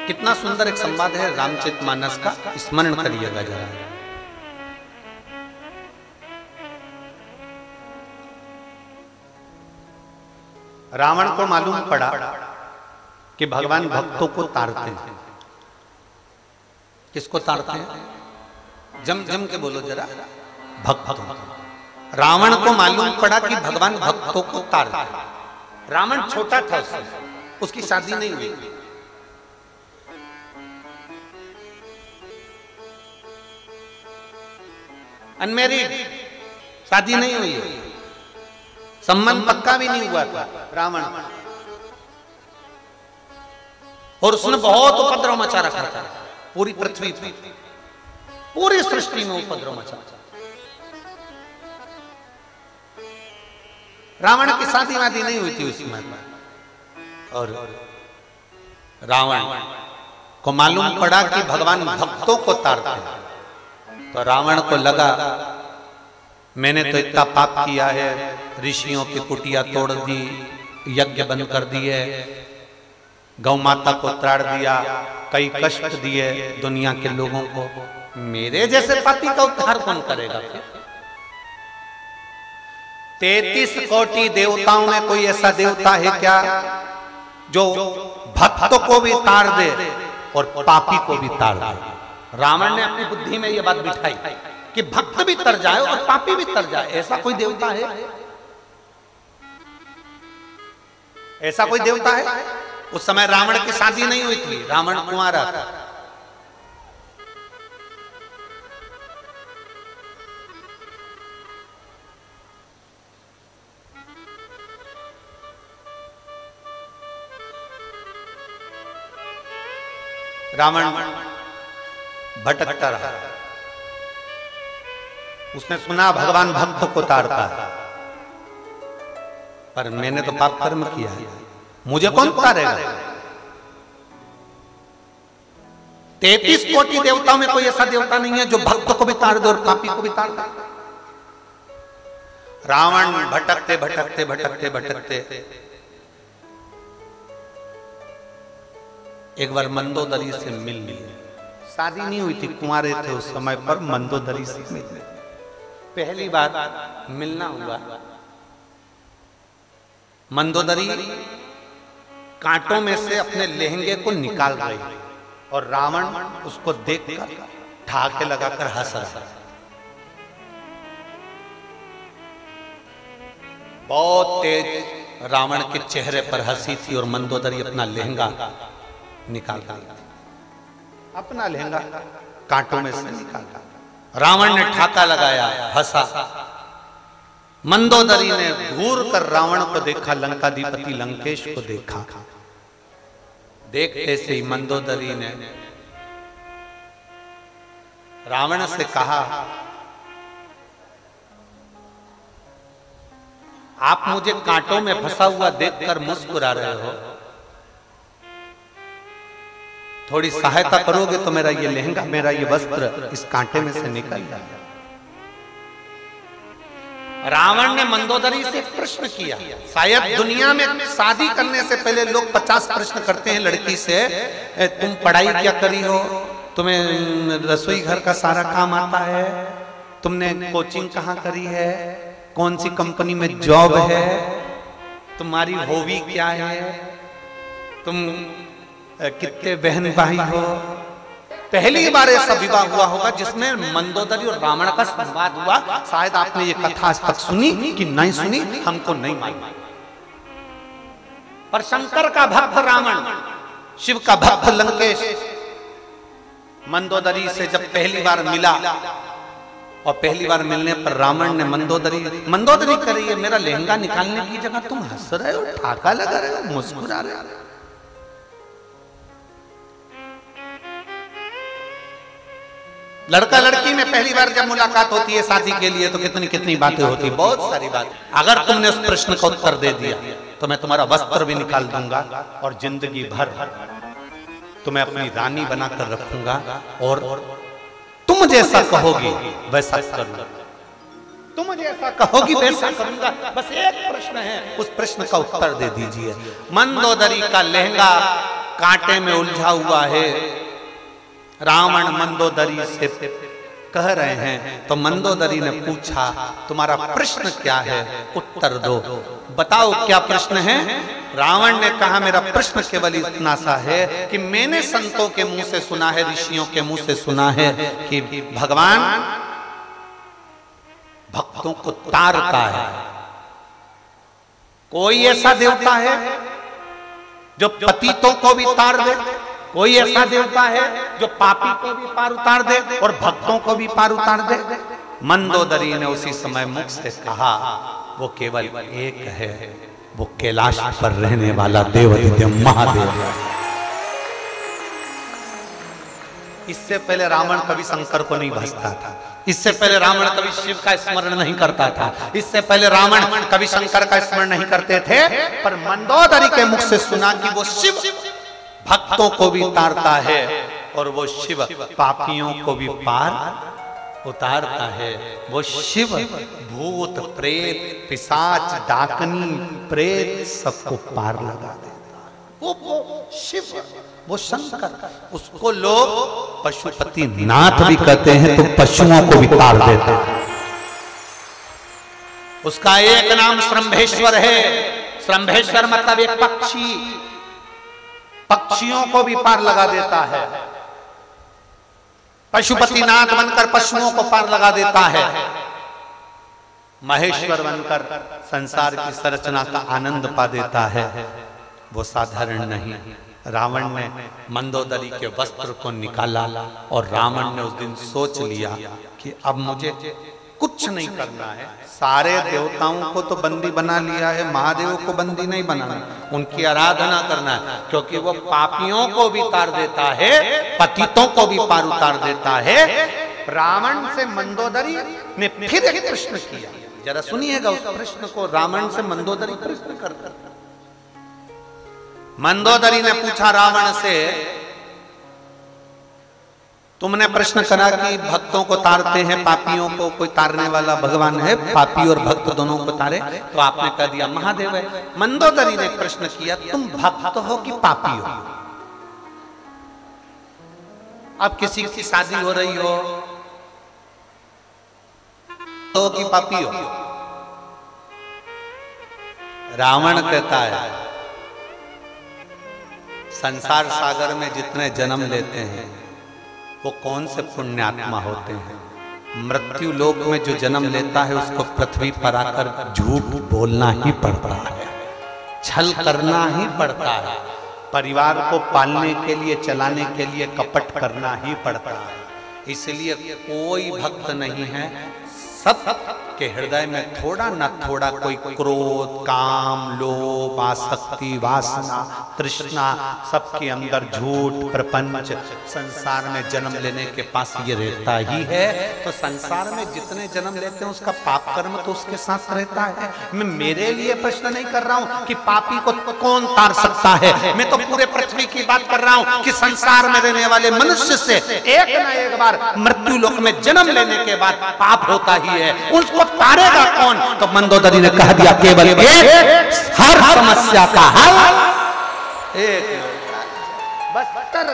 कितना सुंदर एक संवाद है रामचरितमानस का, स्मरण करिएगा जरा। रावण को मालूम पड़ा कि भगवान भक्तों को ताड़ते हैं। किसको ताड़ते हैं? जम जम के बोलो जरा, भक्तों। रावण को मालूम पड़ा कि भगवान भक्तों को ताड़ते हैं। रावण छोटा था उस समय, उसकी शादी नहीं हुई। अनमैरिड, शादी नहीं हुई है, संबंध पक्का भी नहीं हुआ था रावण। और उसने बहुत उपद्रव मचा रखा था पूरी पृथ्वी पर, पूरी सृष्टि में उपद्रव मचा। रावण की शादी वादी नहीं हुई थी उस समय। और रावण को मालूम पड़ा कि भगवान भक्तों को ताड़ते हैं, तो रावण को लगा मैंने तो इतना पाप किया है, ऋषियों की कुटिया तोड़ दी, यज्ञ बंद कर दिए, गौ माता को ताड़ दिया, कई कष्ट दिए दुनिया के लोगों को, मेरे जैसे पापी का उद्धार कौन करेगा? 33 कोटि देवताओं में कोई ऐसा देवता है क्या जो भक्त को भी ताड़ दे और पापी को भी ताड़ दे? रावण ने अपनी बुद्धि में यह बात बिठाई कि भक्त भी तर जाए और पापी भी तर जाए। ऐसा कोई देवता है? ऐसा कोई देवता है? उस समय रावण की शादी नहीं हुई थी, रावण कुंवारा था। रावण भटकता रहा। उसने सुना भगवान भक्त को ताड़ता है, पर मैंने तो पाप कर्म किया है, मुझे कौन ताड़ेगा? 33 कोटि देवताओं में कोई ऐसा देवता नहीं है जो भक्त को भी ताड़ दे और पापी को भी ताड़ दे। रावण भटकते भटकते भटकते भटकते एक बार मंदोदरी से मिल लिए। शादी नहीं हुई थी, कुंवारे थे उस समय पर, मंदोदरी से मिले। पहली बार मिलना हुआ। मंदोदरी कांटों में से अपने लहंगे को निकाल रही और रावण उसको देखकर ठाके लगाकर हंस रहा। बहुत तेज रावण के चेहरे पर हंसी थी और मंदोदरी अपना लहंगा निकाल दिया, अपना लहंगा कांटों में से निकाला। रावण ने ठाका लगाया, हंसा। मंदोदरी ने घूर कर रावण को देखा, लंकाधिपति लंकेश को देखा। देखते से ही मंदोदरी ने रावण से कहा, आप मुझे कांटों में फंसा हुआ देखकर मुस्कुरा रहे हो, थोड़ी सहायता करोगे तो मेरा ये लहंगा, मेरा ये वस्त्र इस कांटे में से निकल जाए। रावण ने मंदोदरी से एक प्रश्न किया। शायद दुनिया में शादी करने से पहले लोग 50 प्रश्न करते हैं लड़की से, तुम पढ़ाई क्या करी हो, तुम्हें रसोई घर का सारा काम आता है, तुमने कोचिंग कहाँ करी है, कौन सी कंपनी में जॉब है, तुम्हारी हॉबी क्या है, तुम कितने बहन भाई हो। पहली बार ऐसा विवाह हुआ होगा जिसमें मंदोदरी और रावण का संवाद हुआ। शायद आपने ये कथा आज तक सुनी कि नहीं सुनी, हमको नहीं मालूम। पर शंकर का भक्त रावण, शिव का भक्त लंकेश मंदोदरी से जब पहली बार मिला और पहली बार मिलने पर रावण ने मंदोदरी कर रही है, मेरा लहंगा निकालने की जगह तुम हंस रहे हो, ठाका लगा रहे हो, मुस्कुरा रहे हो। लड़का लड़की में पहली बार जब मुलाकात होती है शादी के लिए तो कितनी कितनी बातें होती, बहुत सारी बात। अगर तुमने उस प्रश्न का उत्तर दे दिया तो मैं तुम्हारा वस्त्र भी निकाल दूंगा और जिंदगी भर तुम्हें अपनी रानी बनाकर रखूंगा और तुम जैसा कहोगी वैसा करूंगा, तुम जैसा कहोगी वैसा करूंगा। बस एक प्रश्न है, उस प्रश्न का उत्तर दे दीजिए। मंदोदरी का लहंगा कांटे में उलझा हुआ है। रावण मंदोदरी से कह रहे हैं, तो मंदोदरी ने पूछा तुम्हारा प्रश्न क्या है, उत्तर दो, बताओ क्या प्रश्न है। रावण ने कहा मेरा प्रश्न केवल इतना सा है कि मैंने संतों के मुंह से सुना है, ऋषियों के मुंह से सुना है कि भगवान भक्तों को तारता है। कोई ऐसा देवता है जो पतितों को भी तार दे? कोई ऐसा देवता है जो पापी को भी पार उतार दे और भक्तों को भी पार उतार दे? मंदोदरी ने उसी समय मुख से कहा वो केवल एक है, वो कैलाश पर रहने वाला देवाधिदेव महादेव है। इससे पहले रावण कभी शंकर को नहीं भजता था, इससे पहले रावण कभी शिव का स्मरण नहीं करता था, इससे पहले रावण कभी शंकर का स्मरण नहीं करते थे। पर मंदोदरी के मुख से सुना कि वो शिव भक्तों को भी तारता है और वो शिव पापियों को भी पार उतारता है। वो शिव भूत प्रेत पिशाच डाकनी प्रेत सबको पार लगा देता है। वो शिव, वो शंकर, उसको लोग पशुपति नाथ भी कहते हैं, तो पशुओं को भी तार देते हैं। उसका एक नाम श्रंभेश्वर है। श्रंभेश्वर मतलब एक पक्षी, पक्षियों को भी पार लगा देता है। पशुपतिनाथ बनकर पशुओं को पार लगा देता है। महेश्वर बनकर संसार की संरचना का आनंद पा देता है। वो साधारण नहीं। रावण ने मंदोदरी के वस्त्र को निकाला और रावण ने उस दिन सोच लिया कि अब मुझे कुछ नहीं करना है। सारे देवताओं को तो बंदी बना लिया है, महादेव को बंदी नहीं बनाना, उनकी आराधना करना है, क्योंकि वो पापियों को भी तार देता है, पतितों को भी पार उतार देता है। रावण से मंदोदरी ने फिर एक प्रश्न किया, जरा सुनिएगा उस प्रश्न को। रावण से मंदोदरी प्रश्न करता, मंदोदरी ने पूछा रावण से, तुमने प्रश्न करा कि भक्तों को तारते हैं, पापियों को कोई तारने वाला भगवान है, पापी और भक्त दोनों को तारे, तो आपने कह दिया महादेव है। मंदोदरी ने प्रश्न किया, तुम भक्त हो कि पापी हो? अब किसी की शादी हो रही हो तो कि पापी हो? रावण कहता है संसार सागर में जितने जन्म लेते हैं वो कौन से पुण्यात्मा होते हैं। मृत्यु लोक में जो जन्म लेता है उसको पृथ्वी पर आकर झूठ बोलना ही पड़ता है, छल करना ही पड़ता है, परिवार को पालने के लिए चलाने के लिए कपट करना ही पड़ता है। इसलिए कोई भक्त नहीं है, सब के हृदय में थोड़ा न थोड़ा कोई क्रोध, काम, लोभ, आसक्ति, वासना, तृष्णा, सबके अंदर झूठ, प्रपंच, संसार में जन्म लेने के पास ये रहता ही है। तो संसार में जितने जन्म लेते हैं उसका पाप कर्म तो उसके साथ रहता है। मैं मेरे लिए प्रश्न नहीं कर रहा हूं कि पापी को कौन तार सकता है, मैं तो पूरे पृथ्वी की बात कर रहा हूं कि संसार में रहने वाले मनुष्य से एक न एक बार मृत्यु लोक में जन्म लेने के बाद पाप होता ही है, उसको तारेगा कौन? तो मंदोदरी ने कह दिया केवल एक, हर समस्या का हल एक।